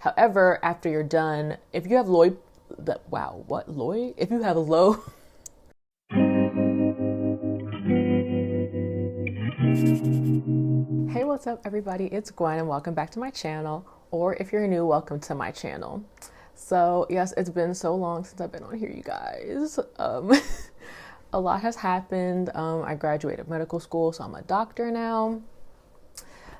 However, after you're done, if you have if you have low Hey, what's up everybody? It's Gwen and welcome back to my channel, or if you're new, welcome to my channel. So yes, it's been so long since I've been on here, you guys. A lot has happened. I graduated medical school, so I'm a doctor now.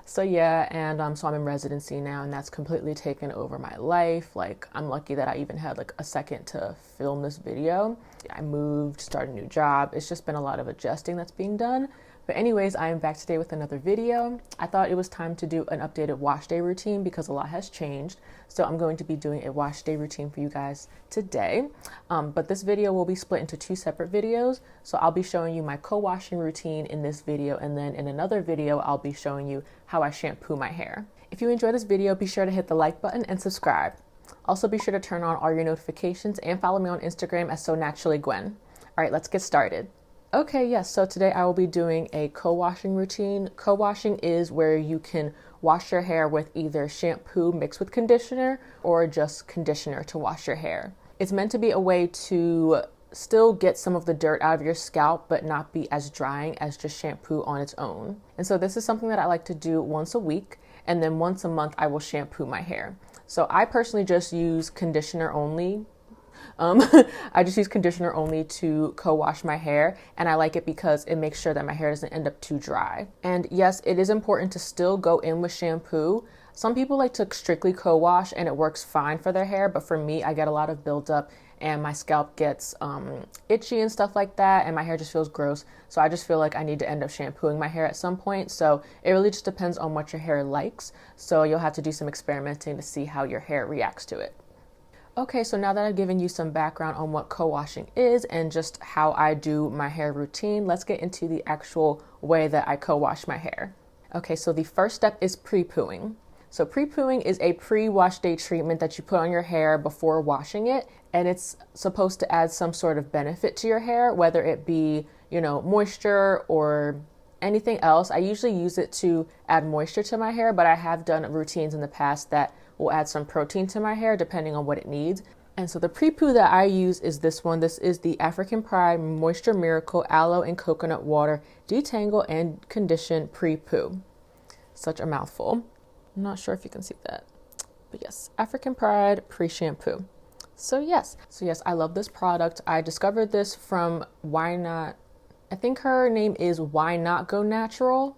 So yeah, and so I'm in residency now, and that's completely taken over my life. Like, I'm lucky that I even had like a second to film this video. I moved, started a new job. It's just been a lot of adjusting that's being done. But anyways, I am back today with another video. I thought it was time to do an updated wash day routine because a lot has changed. So I'm going to be doing a wash day routine for you guys today. But this video will be split into two separate videos. So I'll be showing you my co-washing routine in this video, and then in another video, I'll be showing you how I shampoo my hair. If you enjoy this video, be sure to hit the like button and subscribe. Also be sure to turn on all your notifications and follow me on Instagram at SoNaturallyGwen. All right, let's get started. Okay, yes, so today I will be doing a co-washing routine. Co-washing is where you can wash your hair with either shampoo mixed with conditioner or just conditioner to wash your hair. It's meant to be a way to still get some of the dirt out of your scalp but not be as drying as just shampoo on its own. And so this is something that I like to do once a week, and then once a month I will shampoo my hair. So I personally just use conditioner only. I just use conditioner only to co-wash my hair, and I like it because it makes sure that my hair doesn't end up too dry. And yes, it is important to still go in with shampoo. Some people like to strictly co-wash and it works fine for their hair, but for me, I get a lot of buildup and my scalp gets itchy and stuff like that, and my hair just feels gross. So I just feel like I need to end up shampooing my hair at some point. So it really just depends on what your hair likes. So you'll have to do some experimenting to see how your hair reacts to it. Okay, so now that I've given you some background on what co-washing is and just how I do my hair routine, let's get into the actual way that I co-wash my hair. Okay, so the first step is prepooing. So prepooing is a pre-wash day treatment that you put on your hair before washing it, and it's supposed to add some sort of benefit to your hair, whether it be, moisture or anything else. I usually use it to add moisture to my hair, but I have done routines in the past that will add some protein to my hair depending on what it needs. And so the pre-poo that I use is this one. This is the African Pride Moisture Miracle Aloe and Coconut Water Detangle and Condition Pre-poo. Such a mouthful. I'm not sure if you can see that, but yes, African Pride pre-shampoo. So yes, I love this product. I discovered this from Why Not, I think her name is Why Not Go Natural.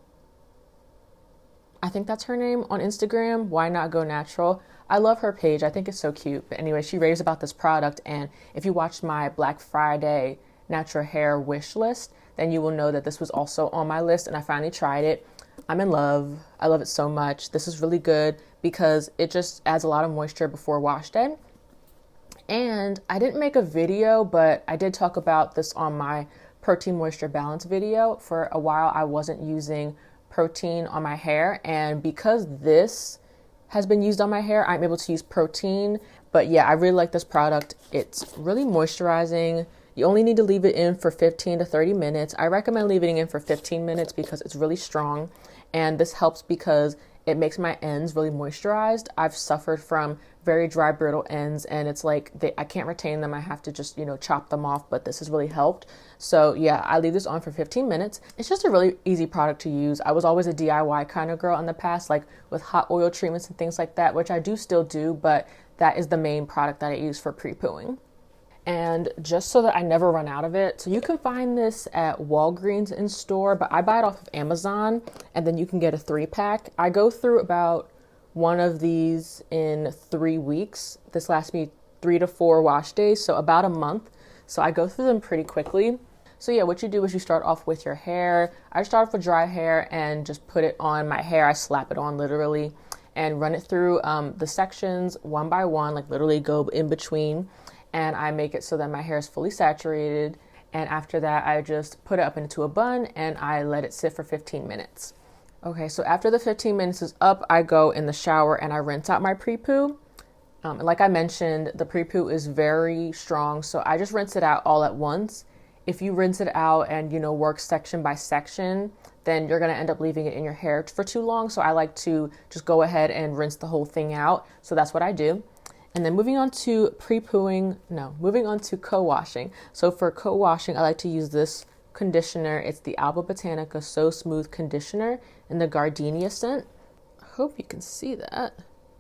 I think that's her name on Instagram, Why Not Go Natural. I love her page. I think it's so cute. But anyway, she raves about this product. And if you watched my Black Friday natural hair wish list, then you will know that this was also on my list. And I finally tried it. I'm in love. I love it so much. This is really good because it just adds a lot of moisture before wash day. And I didn't make a video, but I did talk about this on my protein moisture balance video. For a while, I wasn't using protein on my hair, and because this has been used on my hair, I'm able to use protein. But yeah, I really like this product. It's really moisturizing. You only need to leave it in for 15 to 30 minutes. I recommend leaving it in for 15 minutes because it's really strong, and this helps because it makes my ends really moisturized. I've suffered from very dry, brittle ends, and it's like I can't retain them. I have to just, chop them off, but this has really helped. So yeah, I leave this on for 15 minutes. It's just a really easy product to use. I was always a DIY kind of girl in the past, like with hot oil treatments and things like that, which I do still do, but that is the main product that I use for pre-pooing. And just so that I never run out of it, so you can find this at Walgreens in store, but I buy it off of Amazon, and then you can get a 3-pack. I go through about one of these in 3 weeks. This lasts me 3 to 4 wash days, so about a month. So I go through them pretty quickly. So yeah, what you do is you start off with your hair. I start off with dry hair and just put it on my hair. I slap it on literally and run it through the sections one by one, like literally go in between. And I make it so that my hair is fully saturated. And after that, I just put it up into a bun and I let it sit for 15 minutes. Okay, so after the 15 minutes is up, I go in the shower and I rinse out my pre-poo. Like I mentioned, the pre-poo is very strong, so I just rinse it out all at once. If you rinse it out and, work section by section, then you're going to end up leaving it in your hair for too long. So I like to just go ahead and rinse the whole thing out. So that's what I do. And then moving on to co-washing. So for co-washing, I like to use this conditioner. It's the Alba Botanica So Smooth Conditioner in the Gardenia scent. I hope you can see that.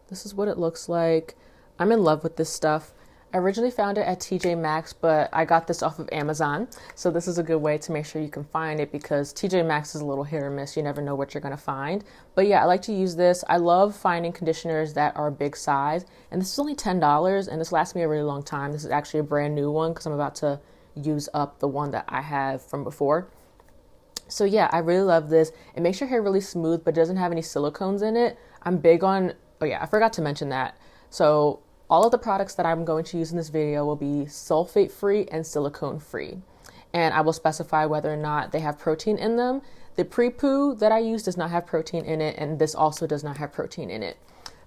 This is what it looks like. I'm in love with this stuff. I originally found it at TJ Maxx, but I got this off of Amazon. So this is a good way to make sure you can find it, because TJ Maxx is a little hit or miss. You never know what you're going to find. But yeah, I like to use this. I love finding conditioners that are big size. And this is only $10, and this lasts me a really long time. This is actually a brand new one because I'm about to use up the one that I have from before. So yeah, I really love this. It makes your hair really smooth, but doesn't have any silicones in it. I'm big on, oh yeah, I forgot to mention that. So all of the products that I'm going to use in this video will be sulfate free and silicone free. And I will specify whether or not they have protein in them. The Prepoo that I use does not have protein in it, and this also does not have protein in it.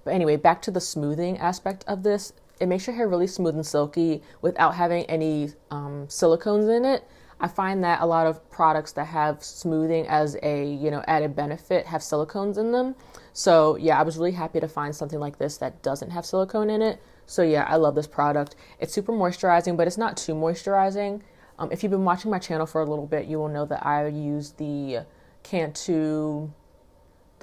But anyway, back to the smoothing aspect of this. It makes your hair really smooth and silky without having any silicones in it. I find that a lot of products that have smoothing as a, added benefit have silicones in them. So yeah, I was really happy to find something like this that doesn't have silicone in it. So yeah, I love this product. It's super moisturizing, but it's not too moisturizing. If you've been watching my channel for a little bit, you will know that I use the Cantu,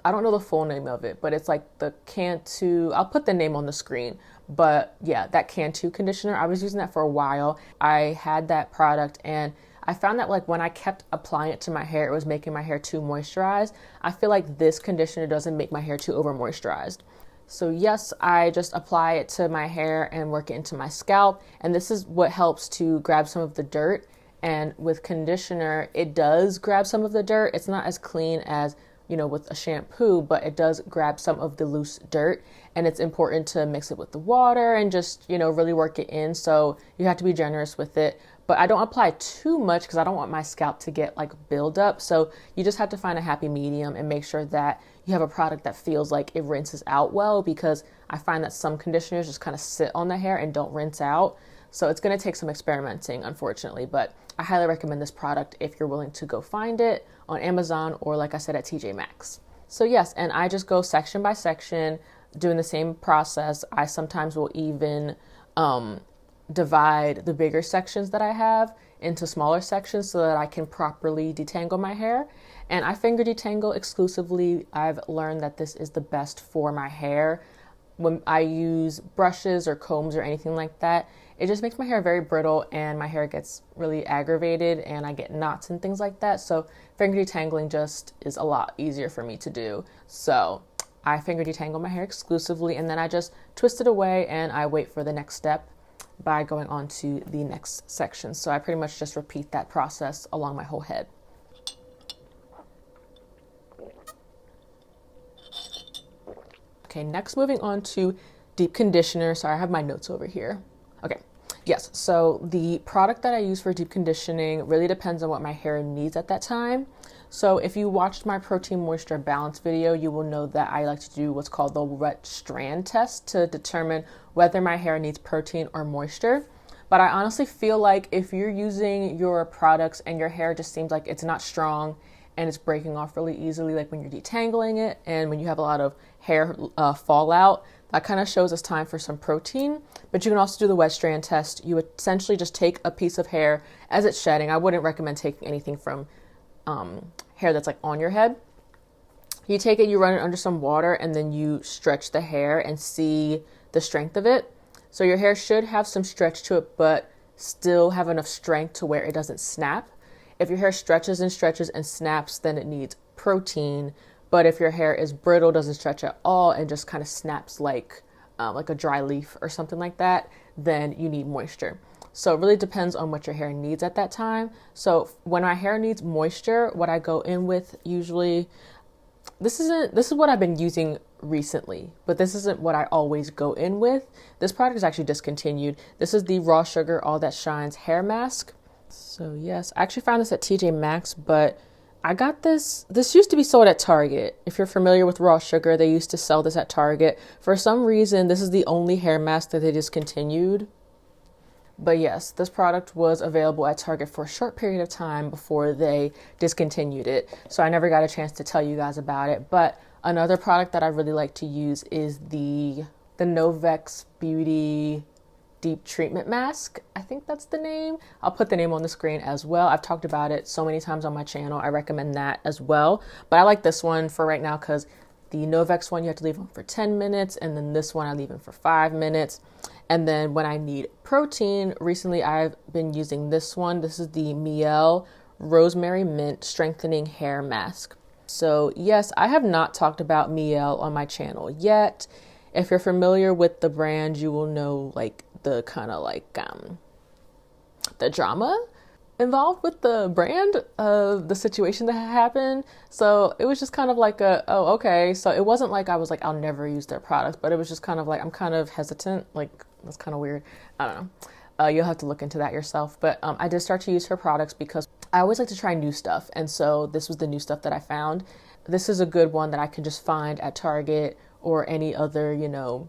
I don't know the full name of it, but it's like the Cantu, I'll put the name on the screen. But yeah, that Cantu conditioner, I was using that for a while. I had that product, and I found that like when I kept applying it to my hair, it was making my hair too moisturized. I feel like this conditioner doesn't make my hair too over moisturized. So yes, I just apply it to my hair and work it into my scalp. And this is what helps to grab some of the dirt. And with conditioner, it does grab some of the dirt. It's not as clean as, with a shampoo, but it does grab some of the loose dirt. And it's important to mix it with the water and just, really work it in. So you have to be generous with it. But I don't apply too much because I don't want my scalp to get like buildup. So you just have to find a happy medium and make sure that you have a product that feels like it rinses out well, because I find that some conditioners just kind of sit on the hair and don't rinse out. So it's going to take some experimenting, unfortunately, but I highly recommend this product if you're willing to go find it on Amazon or, like I said, at TJ Maxx. So yes, and I just go section by section doing the same process. I sometimes will even divide the bigger sections that I have into smaller sections so that I can properly detangle my hair. And I finger detangle exclusively. I've learned that this is the best for my hair. When I use brushes or combs or anything like that, it just makes my hair very brittle and my hair gets really aggravated and I get knots and things like that. So finger detangling just is a lot easier for me to do. So I finger detangle my hair exclusively, and then I just twist it away and I wait for the next step by going on to the next section. So I pretty much just repeat that process along my whole head. Okay, next moving on to deep conditioner. Sorry, I have my notes over here. Okay, yes, so the product that I use for deep conditioning really depends on what my hair needs at that time. So if you watched my protein moisture balance video, you will know that I like to do what's called the wet strand test to determine whether my hair needs protein or moisture. But I honestly feel like if you're using your products and your hair just seems like it's not strong and it's breaking off really easily, like when you're detangling it and when you have a lot of hair fallout, that kind of shows it's time for some protein. But you can also do the wet strand test. You essentially just take a piece of hair as it's shedding. I wouldn't recommend taking anything from hair that's like on your head. You take it, you run it under some water, and then you stretch the hair and see the strength of it. So your hair should have some stretch to it, but still have enough strength to where it doesn't snap. If your hair stretches and snaps, then it needs protein. But if your hair is brittle, doesn't stretch at all, and just kind of snaps like a dry leaf or something like that, then you need moisture. So it really depends on what your hair needs at that time. So when my hair needs moisture, what I go in with usually, this is what I've been using recently, but this isn't what I always go in with. This product is actually discontinued. This is the Raw Sugar All That Shines hair mask. So yes, I actually found this at TJ Maxx, but I got this used to be sold at Target. If you're familiar with Raw Sugar, they used to sell this at Target. For some reason, this is the only hair mask that they discontinued. But yes, this product was available at Target for a short period of time before they discontinued it. So I never got a chance to tell you guys about it. But another product that I really like to use is the Novex Beauty Deep Treatment Mask. I think that's the name. I'll put the name on the screen as well. I've talked about it so many times on my channel. I recommend that as well. But I like this one for right now because the Novex one you have to leave on for 10 minutes, and then this one I leave in for 5 minutes. And then when I need protein, recently I've been using this one. This is the Mielle Rosemary Mint Strengthening Hair Mask. So yes, I have not talked about Mielle on my channel yet. If you're familiar with the brand, you will know like the kind of like the drama involved with the brand of the situation that happened. So it was just kind of like oh, okay. So it wasn't like I was like, I'll never use their product, but it was just kind of like, I'm kind of hesitant. Like, that's kind of weird. I don't know. You'll have to look into that yourself. But I did start to use her products because I always like to try new stuff. And so this was the new stuff that I found. This is a good one that I can just find at Target or any other, you know,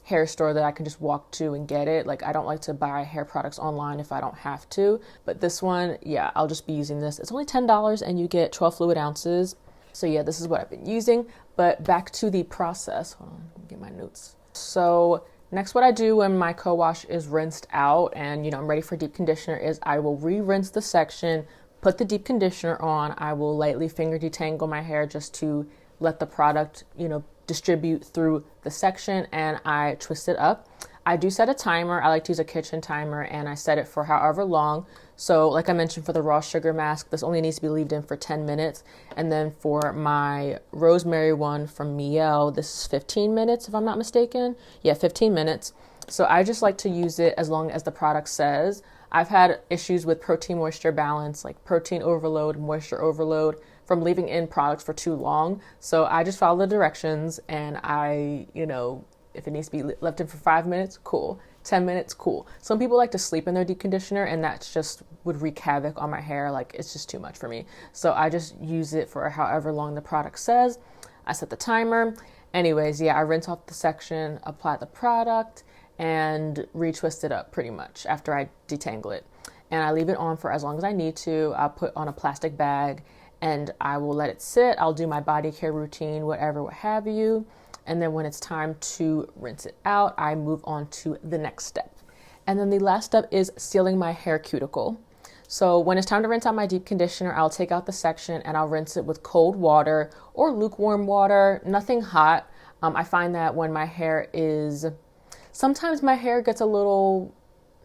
hair store that I can just walk to and get it. Like, I don't like to buy hair products online if I don't have to. But this one, yeah, I'll just be using this. It's only $10 and you get 12 fluid ounces. So yeah, this is what I've been using. But back to the process. Hold on, let me get my notes. So next, what I do when my co-wash is rinsed out and, you know, I'm ready for deep conditioner is I will re-rinse the section, put the deep conditioner on. I will lightly finger detangle my hair just to let the product, you know, distribute through the section, and I twist it up. I do set a timer. I like to use a kitchen timer, and I set it for however long. So like I mentioned, for the raw sugar mask, this only needs to be left in for 10 minutes. And then for my rosemary one from Mielle, this is 15 minutes, if I'm not mistaken. Yeah, 15 minutes. So I just like to use it as long as the product says. I've had issues with protein moisture balance, like protein overload, moisture overload, from leaving in products for too long. So I just follow the directions, and I, you know, if it needs to be left in for 5 minutes, cool. 10 minutes, cool. Some people like to sleep in their deep conditioner, and that just would wreak havoc on my hair. Like, it's just too much for me. So I just use it for however long the product says. I set the timer. Anyways, yeah, I rinse off the section, apply the product, and retwist it up pretty much after I detangle it. And I leave it on for as long as I need to. I'll put on a plastic bag and I will let it sit. I'll do my body care routine, whatever, what have you. And then when it's time to rinse it out, I move on to the next step. And then the last step is sealing my hair cuticle. So when it's time to rinse out my deep conditioner, I'll take out the section and I'll rinse it with cold water or lukewarm water, nothing hot. I find that when my hair is, sometimes my hair gets a little,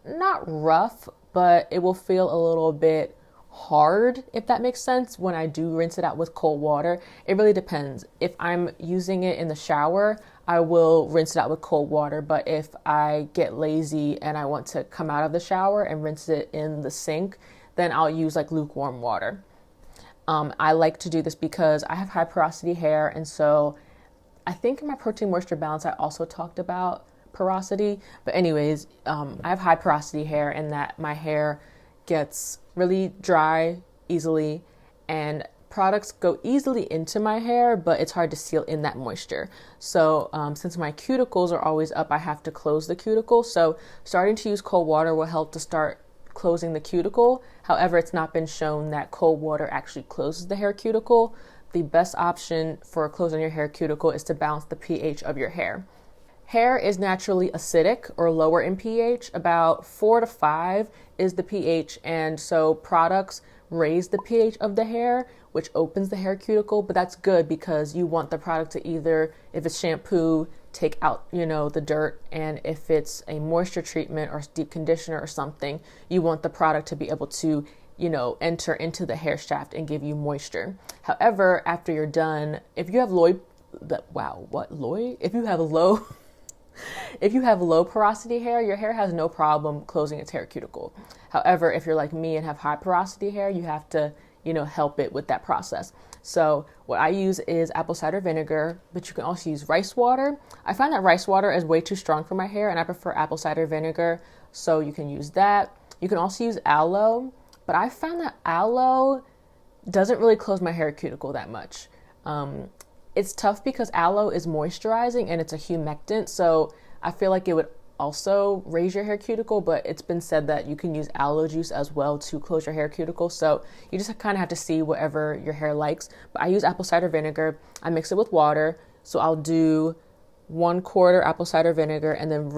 not rough, but it will feel a little bit hard, if that makes sense, when I do rinse it out with cold water. It really depends. If I'm using it in the shower, I will rinse it out with cold water. But if I get lazy and I want to come out of the shower and rinse it in the sink, then I'll use like lukewarm water. I like to do this because I have high porosity hair, and so I think in my protein moisture balance I also talked about porosity. But anyways, I have high porosity hair, and that my hair gets really dry easily, and products go easily into my hair, but it's hard to seal in that moisture. So since my cuticles are always up, I have to close the cuticle. So starting to use cold water will help to start closing the cuticle. However, it's not been shown that cold water actually closes the hair cuticle. The best option for closing your hair cuticle is to balance the pH of your hair. Hair is naturally acidic or lower in pH. About 4 to 5 is the pH, and so products raise the pH of the hair, which opens the hair cuticle. But that's good because you want the product to either, if it's shampoo, take out, you know, the dirt, and if it's a moisture treatment or deep conditioner or something, you want the product to be able to, you know, enter into the hair shaft and give you moisture. However, after you're done, if you have if you have low porosity hair, your hair has no problem closing its hair cuticle. However, if you're like me and have high porosity hair, you have to, you know, help it with that process. So what I use is apple cider vinegar, but you can also use rice water. I find that rice water is way too strong for my hair, and I prefer apple cider vinegar, so you can use that. You can also use aloe, but I found that aloe doesn't really close my hair cuticle that much. It's tough because aloe is moisturizing and it's a humectant, so I feel like it would also raise your hair cuticle, but it's been said that you can use aloe juice as well to close your hair cuticle. So you just kind of have to see whatever your hair likes. But I use apple cider vinegar. I mix it with water. So I'll do 1/4 apple cider vinegar and then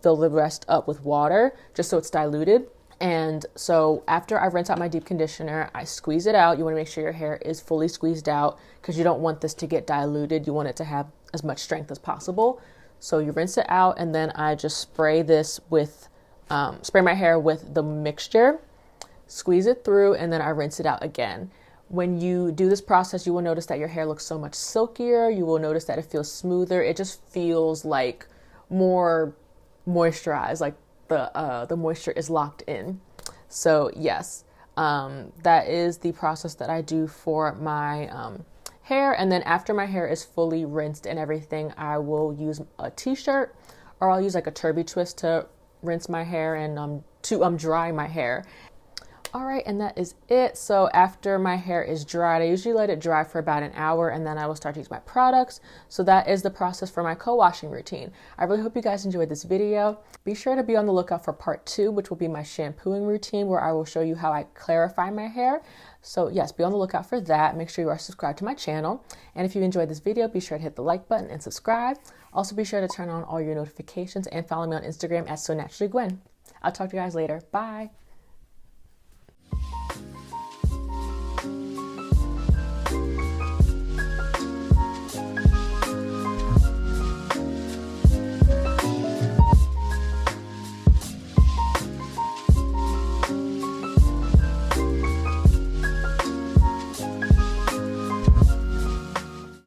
fill the rest up with water just so it's diluted. And so after I rinse out my deep conditioner, I squeeze it out. You want to make sure your hair is fully squeezed out because you don't want this to get diluted. You want it to have as much strength as possible. So you rinse it out, and then I just spray this with, spray my hair with the mixture, squeeze it through, and then I rinse it out again. When you do this process, you will notice that your hair looks so much silkier. You will notice that it feels smoother. It just feels like more moisturized, like the moisture is locked in. So yes, that is the process that I do for my hair. And then after my hair is fully rinsed and everything, I will use a t-shirt, or I'll use like a turby twist to rinse my hair and to dry my hair. All right, and that is it. So after my hair is dried, I usually let it dry for about an hour, and then I will start to use my products. So that is the process for my co-washing routine. I really hope you guys enjoyed this video. Be sure to be on the lookout for part 2, which will be my shampooing routine, where I will show you how I clarify my hair. So yes, be on the lookout for that. Make sure you are subscribed to my channel. And if you enjoyed this video, be sure to hit the like button and subscribe. Also be sure to turn on all your notifications and follow me on Instagram at SoNaturallyGwen. I'll talk to you guys later. Bye.